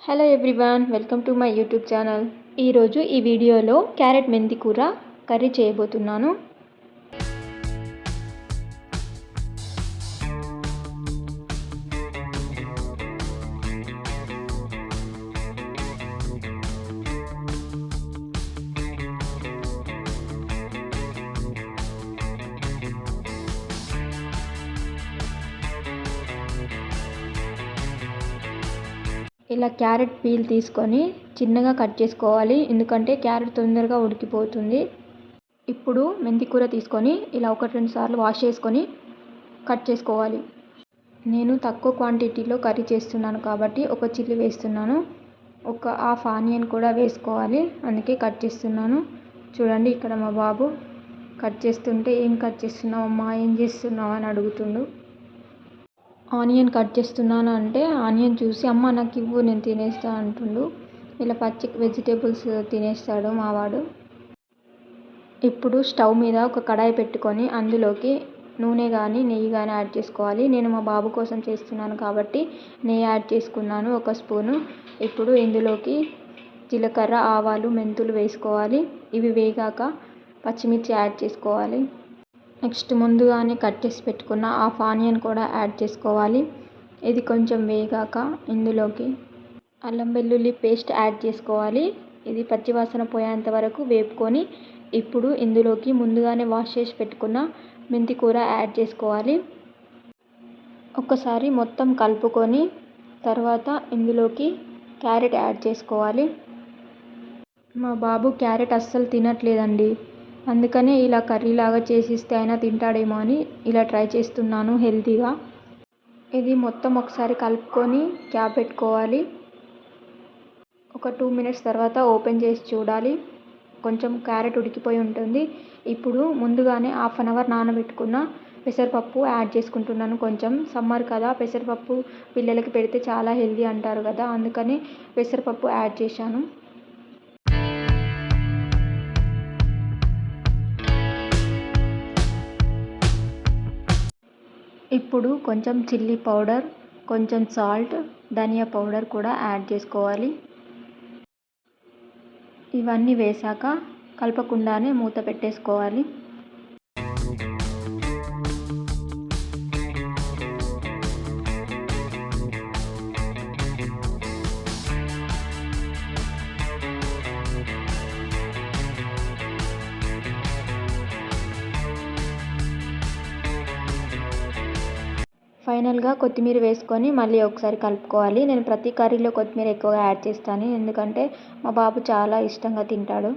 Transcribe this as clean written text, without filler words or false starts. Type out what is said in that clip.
Hello everyone, welcome to my YouTube channel. ఈరోజు ఈ వీడియోలో క్యారెట్ మెంతి కూర కర్రీ చేయబోతున్నాను. ఇలా క్యారెట్ పీల్ తీసుకొని చిన్నగా కట్ చేసుకోవాలి, ఎందుకంటే క్యారెట్ తొందరగా ఉడికిపోతుంది. ఇప్పుడు మెంతి కూర తీసుకొని ఇలా 1-2 సార్లు వాష్ చేసుకొని కట్ చేసుకోవాలి. నేను తక్కువ క్వాంటిటీలో కర్రీ చేస్తున్నాను కాబట్టి ఒక చిల్లీ వేస్తున్నాను. ఒక హాఫ్ ఆనియన్ కూడా వేసుకోవాలి, అందుకే కట్ చేస్తున్నాను. చూడండి, ఇక్కడ మా బాబు కట్ చేస్తుంటే ఏం కట్ చేస్తున్నావు అమ్మా, ఏం చేస్తున్నావు అని అడుగుతుండు. ఆనియన్ కట్ చేస్తున్నాను అంటే ఆనియన్ చూసి అమ్మ నాకు ఇవ్వు, నేను తినేస్తా అంటుండు. ఇలా పచ్చి వెజిటేబుల్స్ తినేస్తాడు మావాడు. ఇప్పుడు స్టవ్ మీద ఒక కడాయి పెట్టుకొని అందులోకి నూనె కానీ నెయ్యి కానీ యాడ్ చేసుకోవాలి. నేను మా బాబు కోసం చేస్తున్నాను కాబట్టి నెయ్యి యాడ్ చేసుకున్నాను, 1 స్పూను. ఇప్పుడు ఇందులోకి జీలకర్ర, ఆవాలు, మెంతులు వేసుకోవాలి. ఇవి వేగాక పచ్చిమిర్చి యాడ్ చేసుకోవాలి. నెక్స్ట్ ముందుగానే కట్ చేసి పెట్టుకున్న హాఫ్ ఆనియన్ కూడా యాడ్ చేసుకోవాలి. ఇది కొంచెం వేగాక ఇందులోకి అల్లం వెల్లుల్లి పేస్ట్ యాడ్ చేసుకోవాలి. ఇది పచ్చివాసన పోయేంత వరకు వేపుకొని ఇప్పుడు ఇందులోకి ముందుగానే వాష్ చేసి పెట్టుకున్న మెంతి కూర యాడ్ చేసుకోవాలి. ఒకసారి మొత్తం కలుపుకొని తర్వాత ఇందులోకి క్యారెట్ యాడ్ చేసుకోవాలి. మా బాబు క్యారెట్ అస్సలు తినట్లేదండి, అందుకనే ఇలా కర్రీలాగా చేసిస్తే అయినా తింటాడేమో అని ఇలా ట్రై చేస్తున్నాను హెల్తీగా. ఇది మొత్తం ఒకసారి కలుపుకొని క్యాప్ పెట్టుకోవాలి. ఒక 2 మినిట్స్ తర్వాత ఓపెన్ చేసి చూడాలి. కొంచెం క్యారెట్ ఉడికిపోయి ఉంటుంది. ఇప్పుడు ముందుగానే హాఫ్ అన్ అవర్ నానబెట్టుకున్న పెసరపప్పు యాడ్ చేసుకుంటున్నాను. కొంచెం సమ్మర్ కదా, పెసరపప్పు పిల్లలకి పెడితే చాలా హెల్తీ అంటారు కదా, అందుకని పెసరపప్పు యాడ్ చేశాను. ఇప్పుడు కొంచెం చిల్లీ పౌడర్, కొంచెం సాల్ట్, ధనియా పౌడర్ కూడా యాడ్ చేసుకోవాలి. ఇవన్నీ వేసాక కలపకుండానే మూత పెట్టేసుకోవాలి. ఫైనల్గా కొత్తిమీర వేసుకొని మళ్ళీ ఒకసారి కలుపుకోవాలి. నేను ప్రతి కర్రీలో కొత్తిమీర ఎక్కువగా యాడ్ చేస్తాను, ఎందుకంటే మా బాబు చాలా ఇష్టంగా తింటాడు.